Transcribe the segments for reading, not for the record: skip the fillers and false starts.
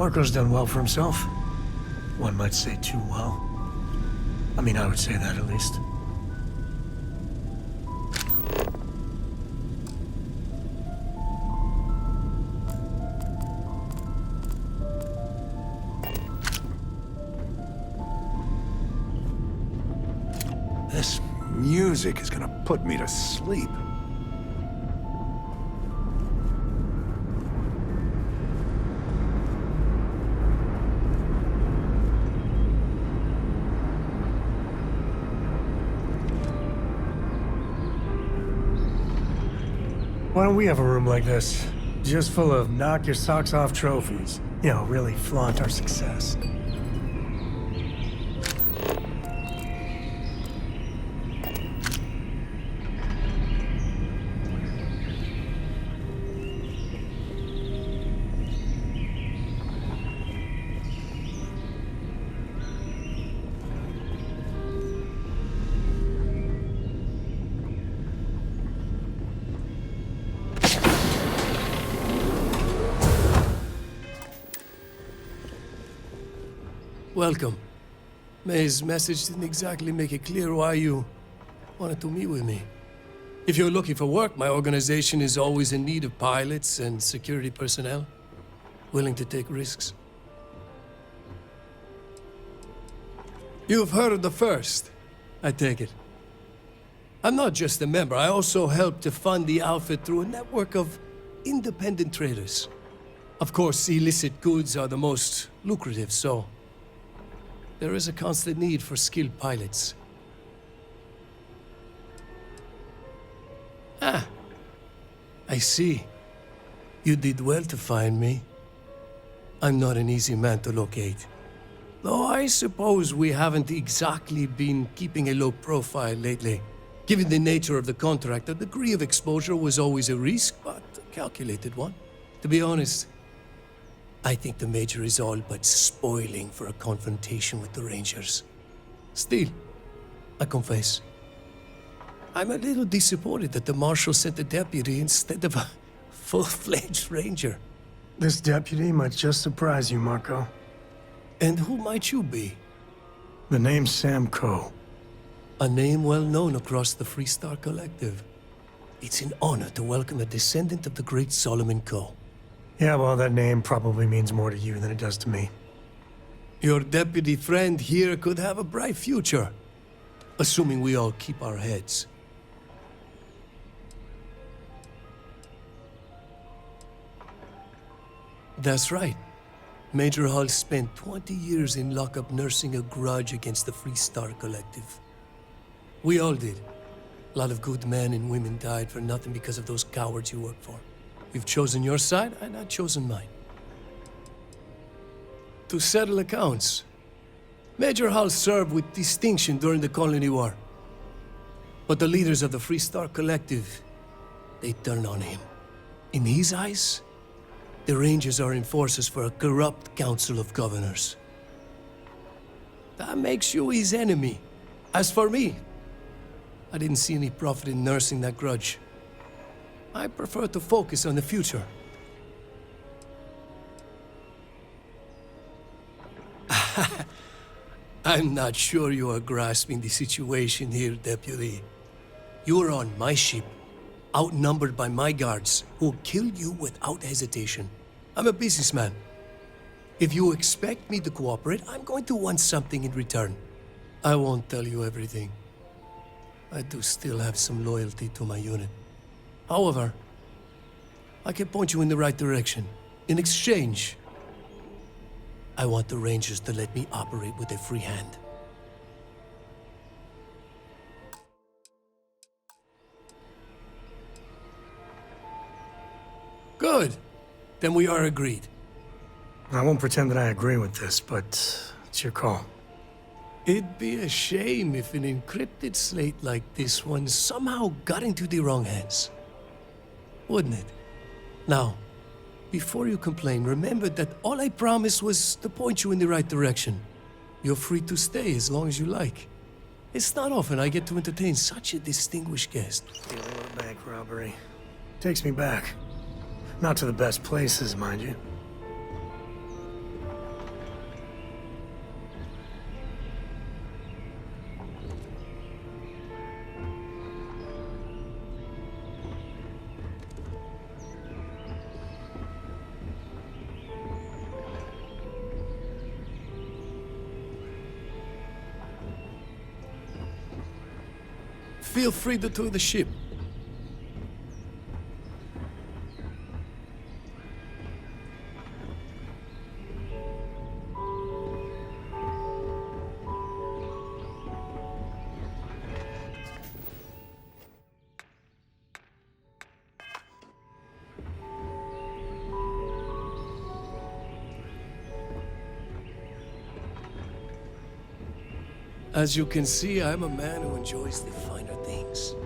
Marco's done well for himself. One might say too well. I mean, I would say that at least. This music is gonna put me to sleep. Why don't we have a room like this? Just full of knock your socks off trophies. You know, really flaunt our success. Welcome. May's message didn't exactly make it clear why you wanted to meet with me. If you're looking for work, my organization is always in need of pilots and security personnel, willing to take risks. You've heard of the First, I take it. I'm not just a member, I also help to fund the outfit through a network of independent traders. Of course, illicit goods are the most lucrative, so there is a constant need for skilled pilots. Ah, I see. You did well to find me. I'm not an easy man to locate. Though I suppose we haven't exactly been keeping a low profile lately. Given the nature of the contract, a degree of exposure was always a risk, but a calculated one. To be honest, I think the Major is all but spoiling for a confrontation with the Rangers. Still, I confess, I'm a little disappointed that the Marshal sent a deputy instead of a full-fledged Ranger. This deputy might just surprise you, Marco. And who might you be? The name's Sam Coe. A name well known across the Freestar Collective. It's an honor to welcome a descendant of the great Solomon Coe. Yeah, well, that name probably means more to you than it does to me. Your deputy friend here could have a bright future, assuming we all keep our heads. That's right. Major Hull spent 20 years in lockup nursing a grudge against the Freestar Collective. We all did. A lot of good men and women died for nothing because of those cowards you work for. You've chosen your side, and I've chosen mine. To settle accounts, Major Hull served with distinction during the Colony War. But the leaders of the Freestar Collective, they turned on him. In his eyes, the Rangers are enforcers for a corrupt Council of Governors. That makes you his enemy. As for me, I didn't see any profit in nursing that grudge. I prefer to focus on the future. I'm not sure you are grasping the situation here, Deputy. You're on my ship, outnumbered by my guards, who'll kill you without hesitation. I'm a businessman. If you expect me to cooperate, I'm going to want something in return. I won't tell you everything. I do still have some loyalty to my unit. However, I can point you in the right direction. In exchange, I want the Rangers to let me operate with a free hand. Good. Then we are agreed. I won't pretend that I agree with this, but it's your call. It'd be a shame if an encrypted slate like this one somehow got into the wrong hands. Wouldn't it? Now, before you complain, remember that all I promised was to point you in the right direction. You're free to stay as long as you like. It's not often I get to entertain such a distinguished guest. Dealing with a bank robbery. Takes me back. Not to the best places, mind you. Feel free to tour the ship. As you can see, I'm a man who enjoys the finer things.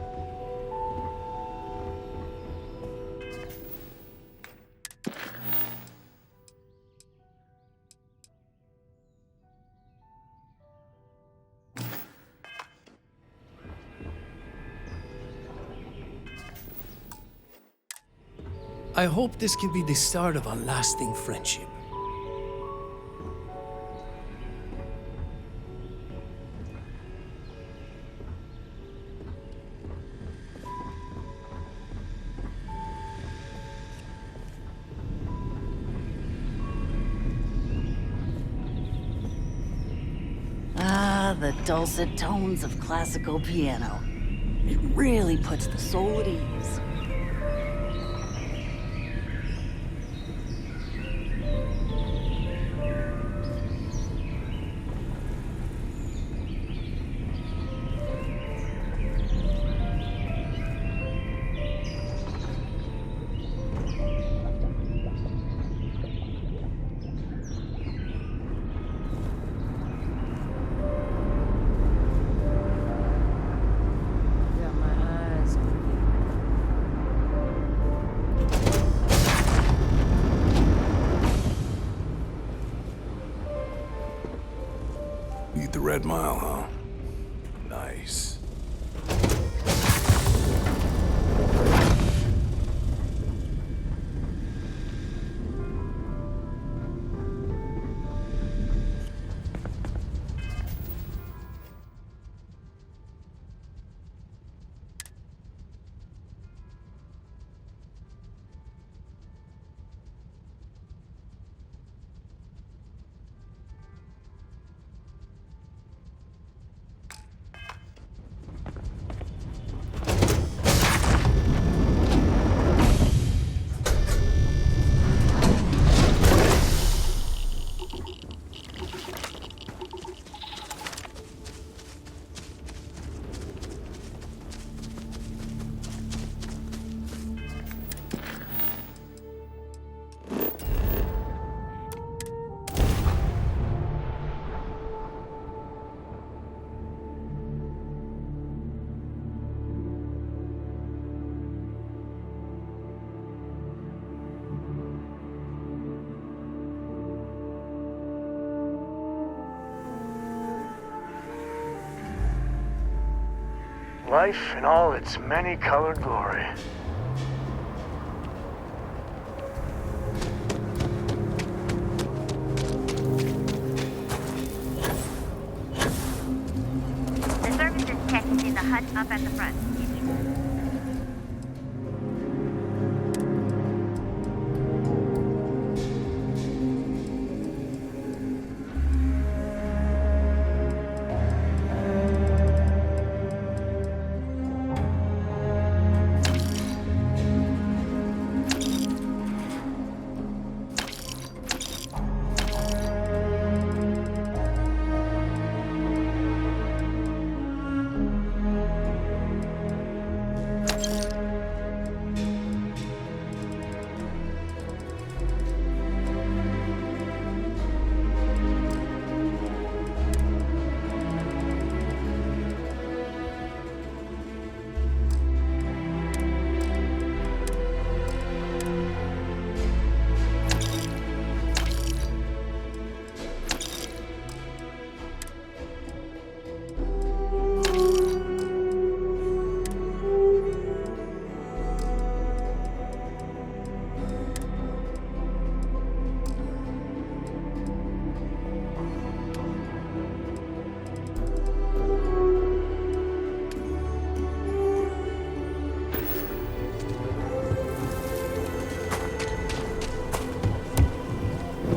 I hope this can be the start of a lasting friendship. Ah, the dulcet tones of classical piano. It really puts the soul at ease. Eat the Red Mile, huh? Nice. Life in all its many-colored glory. The service is checked in the hut up at the front.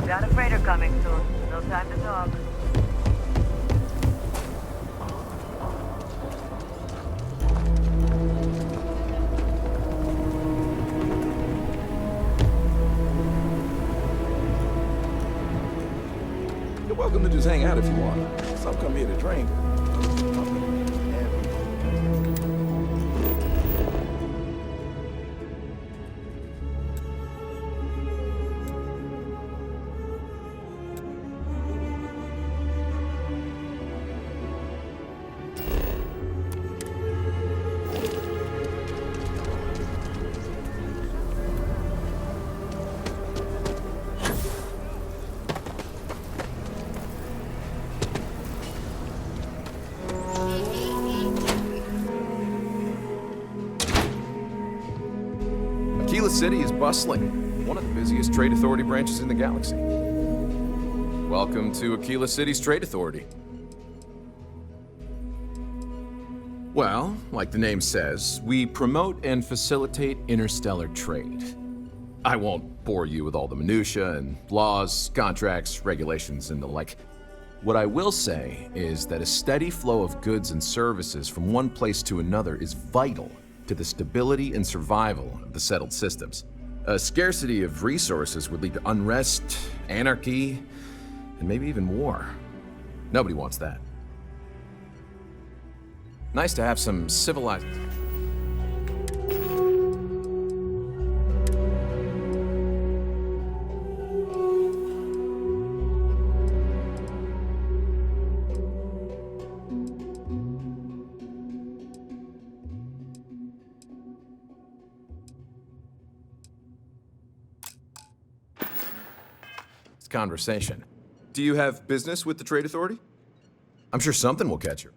Got a freighter coming soon. No time to talk. You're welcome to just hang out if you want. Some come here to drink. Aquila City is bustling, one of the busiest trade authority branches in the galaxy. Welcome to Aquila City's Trade Authority. Well, like the name says, we promote and facilitate interstellar trade. I won't bore you with all the minutiae and laws, contracts, regulations, and the like. What I will say is that a steady flow of goods and services from one place to another is vital to the stability and survival of the settled systems. A scarcity of resources would lead to unrest, anarchy, and maybe even war. Nobody wants that. Nice to have some civilized... conversation. Do you have business with the Trade Authority? I'm sure something will catch you.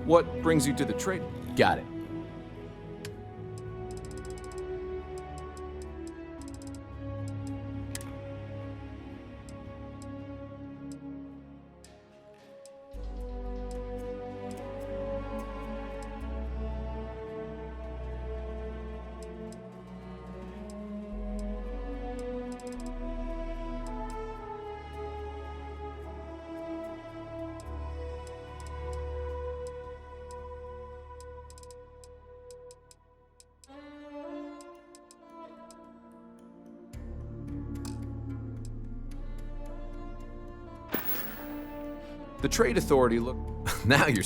What brings you to the trade? Got it. The Trade Authority look... Now you're...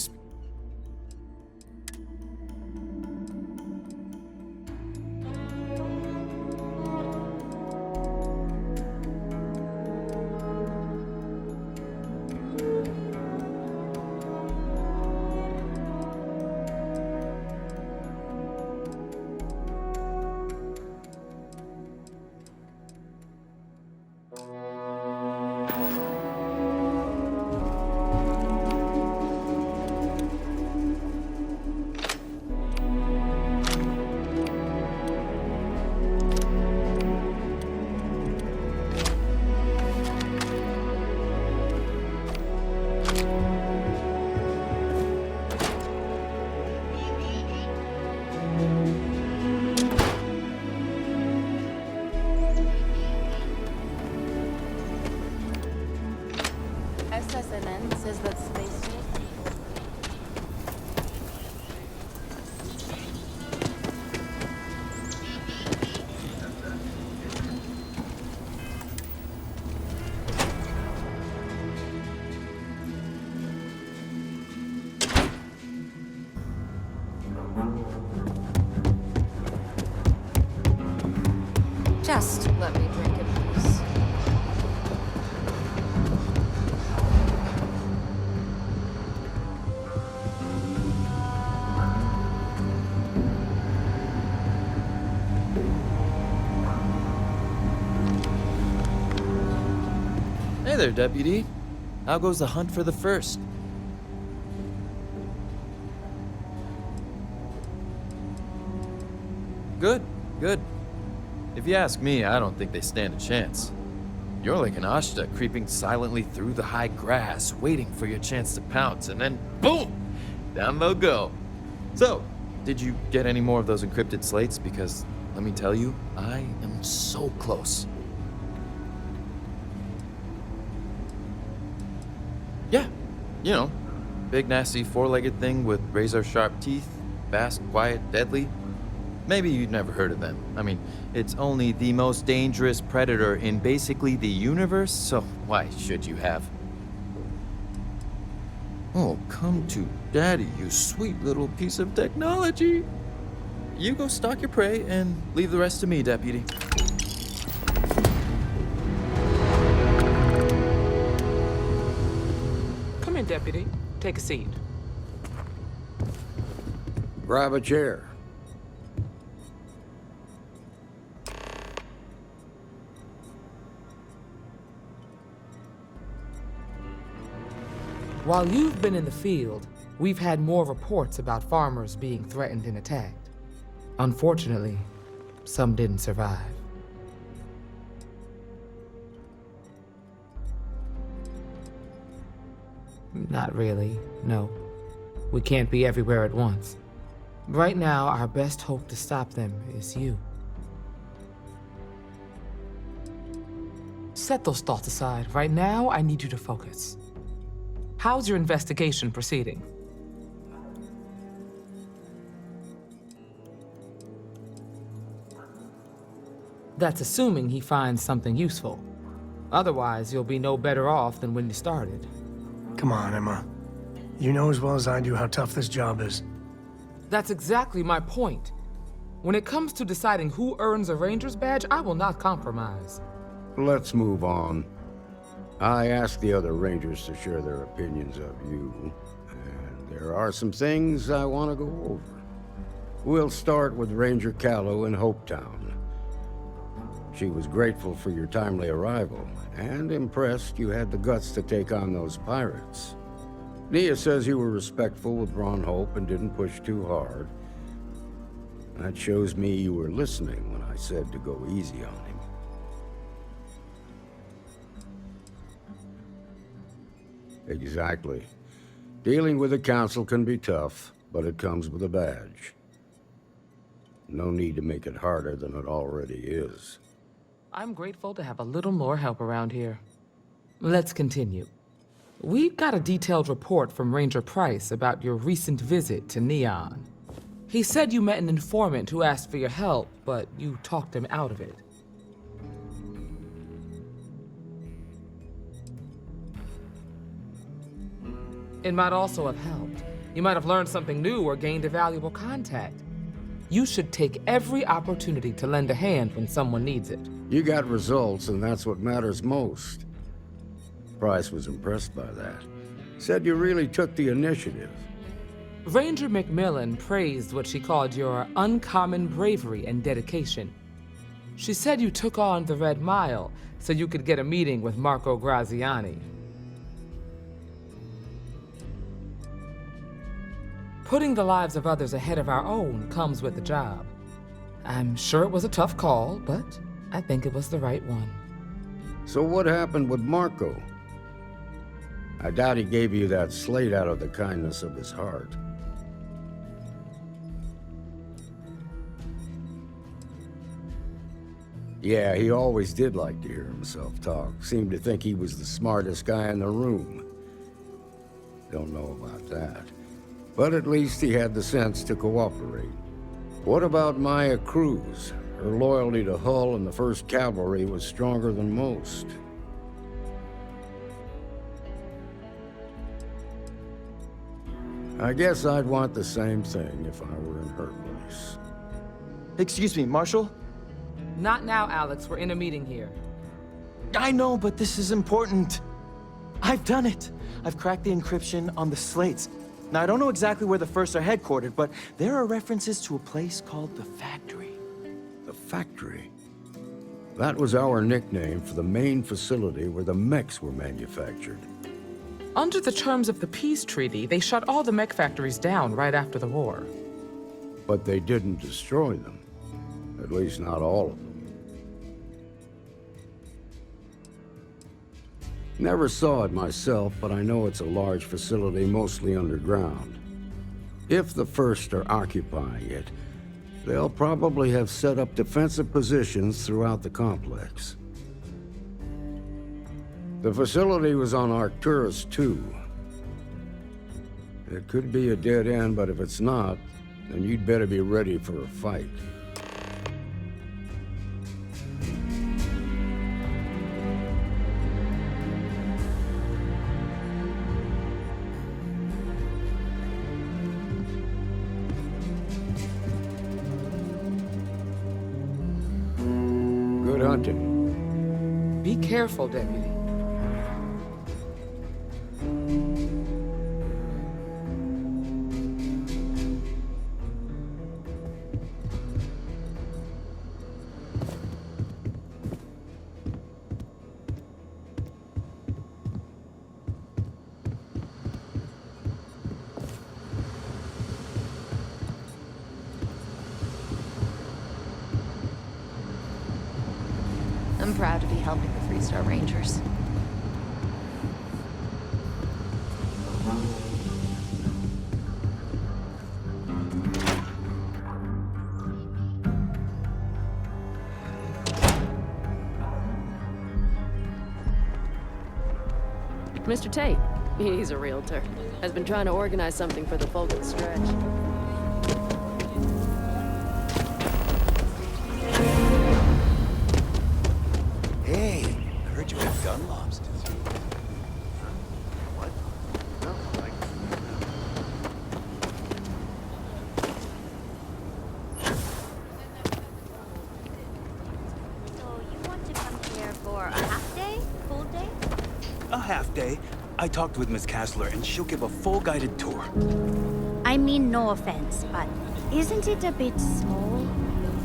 SSNN says that space... last, let me drink in peace. Hey there, Deputy. How goes the hunt for the first? Good, good. If you ask me, I don't think they stand a chance. You're like an Ashta creeping silently through the high grass, waiting for your chance to pounce, and then boom! Down they'll go. So, did you get any more of those encrypted slates? Because, let me tell you, I am so close. Yeah, you know, big nasty four-legged thing with razor-sharp teeth, fast, quiet, deadly. Maybe you've never heard of them. I mean, it's only the most dangerous predator in basically the universe, so why should you have? Oh, come to daddy, you sweet little piece of technology. You go stalk your prey and leave the rest to me, Deputy. Come in, Deputy. Take a seat. Grab a chair. While you've been in the field, we've had more reports about farmers being threatened and attacked. Unfortunately, some didn't survive. Not really, no. We can't be everywhere at once. Right now, our best hope to stop them is you. Set those thoughts aside. Right now, I need you to focus. How's your investigation proceeding? That's assuming he finds something useful. Otherwise, you'll be no better off than when you started. Come on, Emma. You know as well as I do how tough this job is. That's exactly my point. When it comes to deciding who earns a Ranger's badge, I will not compromise. Let's move on. I asked the other Rangers to share their opinions of you, and there are some things I want to go over. We'll start with Ranger Callow in Hopetown. She was grateful for your timely arrival, and impressed you had the guts to take on those pirates. Nia says you were respectful with Ron Hope and didn't push too hard. That shows me you were listening when I said to go easy on him. Exactly. Dealing with the Council can be tough, but it comes with a badge. No need to make it harder than it already is. I'm grateful to have a little more help around here. Let's continue. We got a detailed report from Ranger Price about your recent visit to Neon. He said you met an informant who asked for your help, but you talked him out of it. It might also have helped. You might have learned something new or gained a valuable contact. You should take every opportunity to lend a hand when someone needs it. You got results, and that's what matters most. Price was impressed by that. Said you really took the initiative. Ranger McMillan praised what she called your uncommon bravery and dedication. She said you took on the Red Mile so you could get a meeting with Marco Graziani. Putting the lives of others ahead of our own comes with the job. I'm sure it was a tough call, but I think it was the right one. So what happened with Marco? I doubt he gave you that slate out of the kindness of his heart. Yeah, he always did like to hear himself talk. Seemed to think he was the smartest guy in the room. Don't know about that. But at least he had the sense to cooperate. What about Maya Cruz? Her loyalty to Hull and the 1st Cavalry was stronger than most. I guess I'd want the same thing if I were in her place. Excuse me, Marshal? Not now, Alex. We're in a meeting here. I know, but this is important. I've done it. I've cracked the encryption on the slates. Now, I don't know exactly where the First are headquartered, but there are references to a place called the Factory. The Factory? That was our nickname for the main facility where the mechs were manufactured. Under the terms of the peace treaty, they shut all the mech factories down right after the war. But they didn't destroy them. At least not all of them. Never saw it myself, but I know it's a large facility mostly underground. If the First are occupying it, they'll probably have set up defensive positions throughout the complex. The facility was on Arcturus 2. It could be a dead end, but if it's not, then you'd better be ready for a fight. Good hunting. Be careful, Deputy. I'm proud to be helping the 3-star Rangers. Mr. Tate, he's a realtor, has been trying to organize something for the folk at Stretch. Hey, I heard you have gun lobsters. What? No, like... So you want to come here for a half day? Full day? A half day. I talked with Miss Kassler, and she'll give a full guided tour. I mean, no offense, but isn't it a bit small?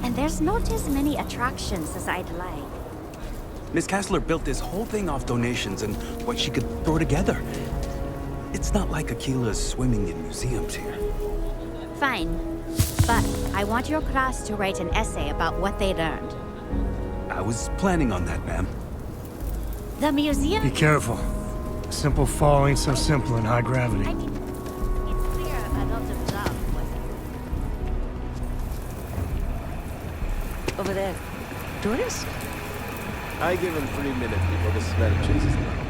And there's not as many attractions as I'd like. Miss Kassler built this whole thing off donations and what she could throw together. It's not like Akila's swimming in museums here. Fine. But I want your class to write an essay about what they learned. I was planning on that, ma'am. The museum... Be careful. A simple fall ain't so simple in high gravity. I mean, it's clear a lot of love was... Over there. Tourist? I give him 3 minutes before this event chases him.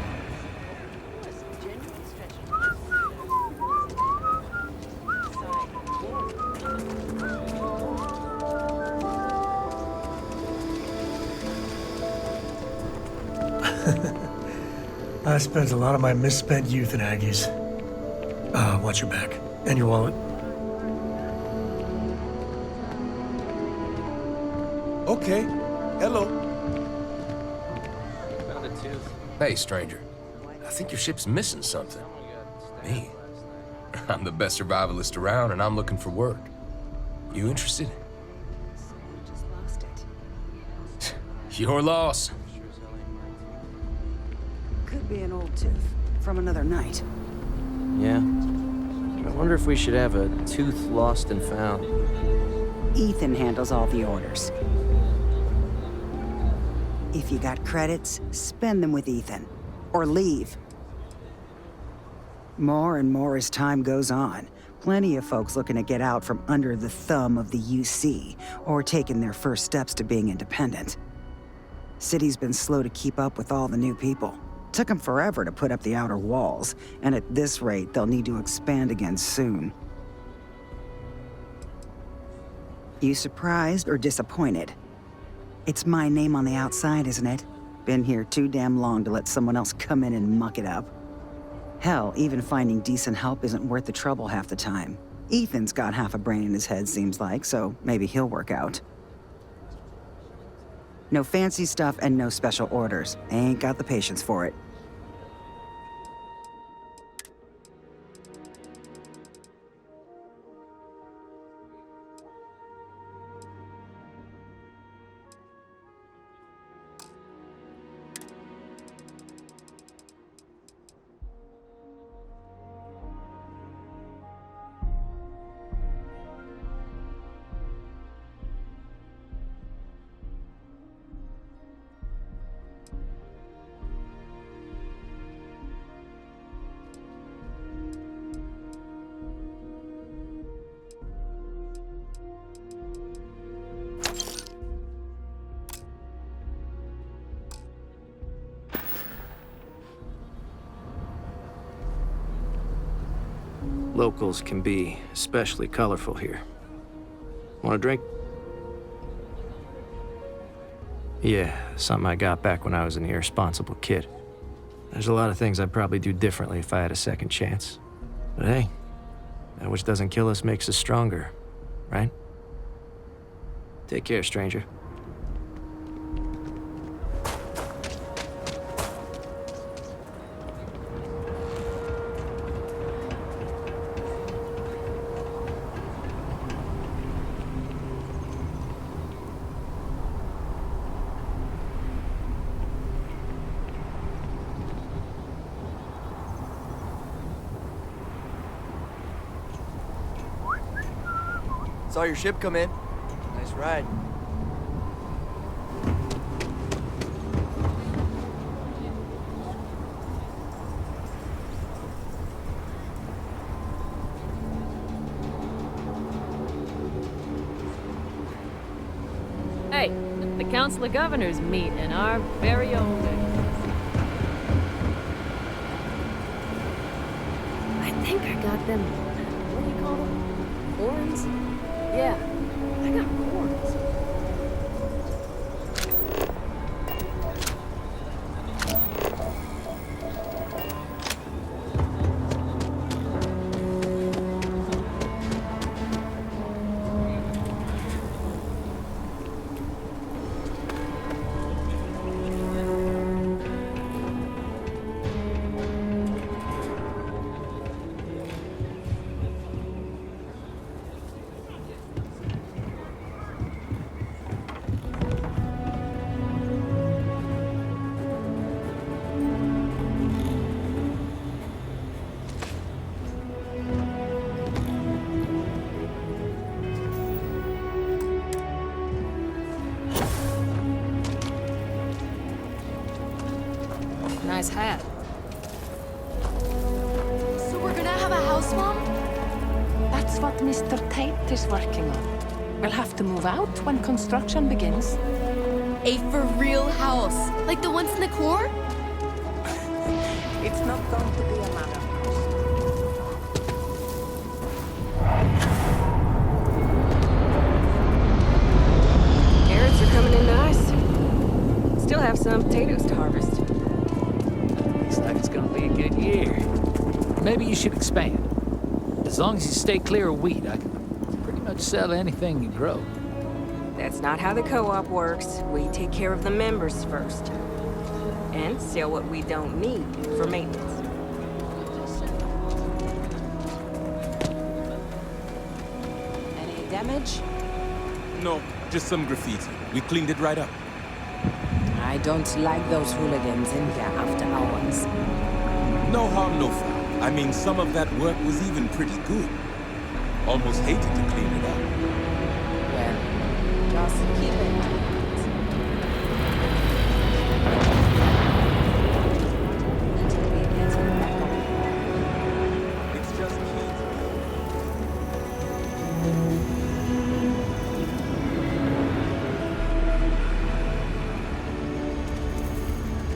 I spent a lot of my misspent youth in Aggies. Watch your back. And your wallet. Okay. Hello. Hey, stranger. I think your ship's missing something. Me? I'm the best survivalist around, and I'm looking for work. You interested? Your loss. Could be an old tooth from another night. Yeah. I wonder if we should have a tooth lost and found. Ethan handles all the orders. If you got credits, spend them with Ethan. Or leave. More and more as time goes on. Plenty of folks looking to get out from under the thumb of the UC, or taking their first steps to being independent. City's been slow to keep up with all the new people. Took them forever to put up the outer walls, and at this rate, they'll need to expand again soon. You surprised or disappointed? It's my name on the outside, isn't it? Been here too damn long to let someone else come in and muck it up. Hell, even finding decent help isn't worth the trouble half the time. Ethan's got half a brain in his head, seems like, so maybe he'll work out. No fancy stuff and no special orders. I ain't got the patience for it. Locals can be especially colorful here. Want a drink? Yeah, something I got back when I was an irresponsible kid. There's a lot of things I'd probably do differently if I had a second chance. But hey, that which doesn't kill us makes us stronger, right? Take care, stranger. Saw your ship come in. Nice ride. Hey, the Council of Governors meet in our very own way. I think I got them. What do you call them? Horns? Yeah, I got horns. Nice hat. So we're gonna have a house, Mom? That's what Mr. Tate is working on. We'll have to move out when construction begins. A for real house, like the ones in the core? It's not going to be a matter of Carrots are coming in nice. Still have some potatoes to harvest. Looks like it's gonna be a good year. Maybe you should expand. As long as you stay clear of wheat, I can pretty much sell anything you grow. That's not how the co-op works. We take care of the members first. And sell what we don't need for maintenance. any damage. No, just some graffiti. We cleaned it right up. I don't like those hooligans in here after hours. No harm, no foul. I mean, some of that work was even pretty good. Almost hated to clean it up. Well, just keep in mind. Until we get back on. It's just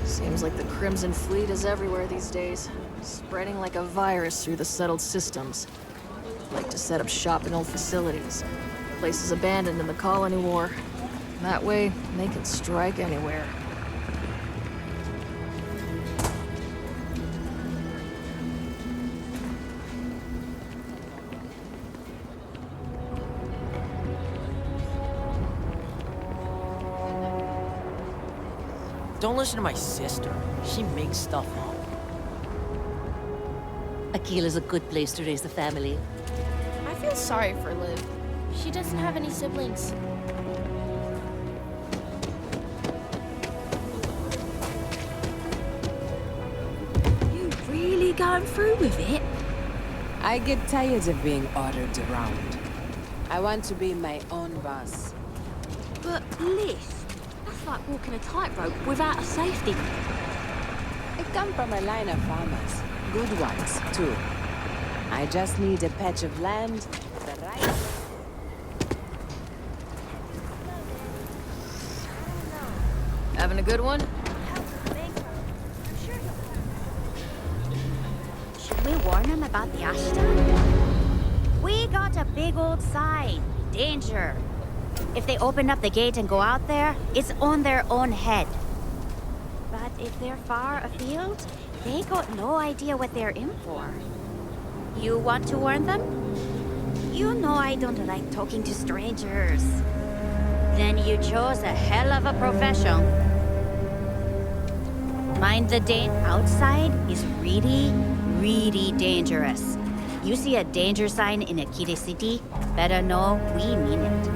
Seems like the Crimson Fleet is everywhere these days, spreading like a virus through the settled systems. Like to set up shop in old facilities, places abandoned in the colony war. That way, they can strike anywhere. Don't listen to my sister. She makes stuff up. Akila's a good place to raise a family. I feel sorry for Liv. She doesn't have any siblings. You really going through with it? I get tired of being ordered around. I want to be my own boss. But Liz, that's like walking a tightrope without a safety. I come from a line of farmers. Good ones, too. I just need a patch of land, the right... Having a good one? Should we warn them about the Ashton? We got a big old sign. Danger. If they open up the gate and go out there, it's on their own head. But if they're far afield, they got no idea what they're in for. You want to warn them? You know I don't like talking to strangers. Then you chose a hell of a profession. Mind the outside is really, really dangerous. You see a danger sign in Akita City, better know we mean it.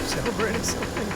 Celebrating something?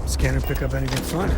Scanner pick up anything fun?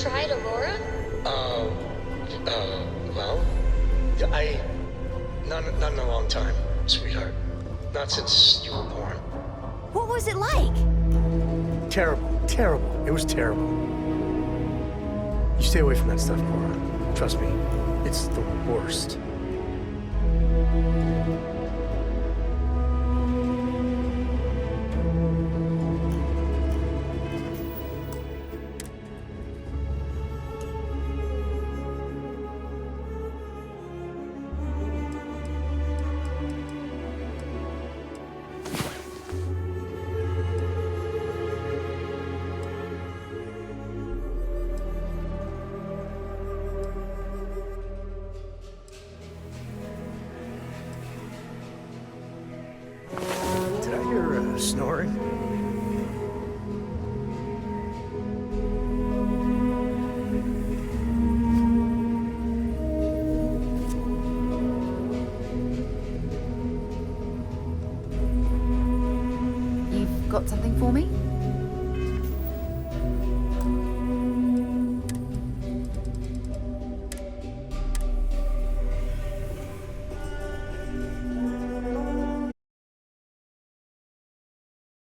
tried Aurora? Well, not in a long time, sweetheart. Not since you were born. What was it like? Terrible. It was terrible. You stay away from that stuff, Cora. Trust me, it's the worst. Did I hear snoring? You've got something for me?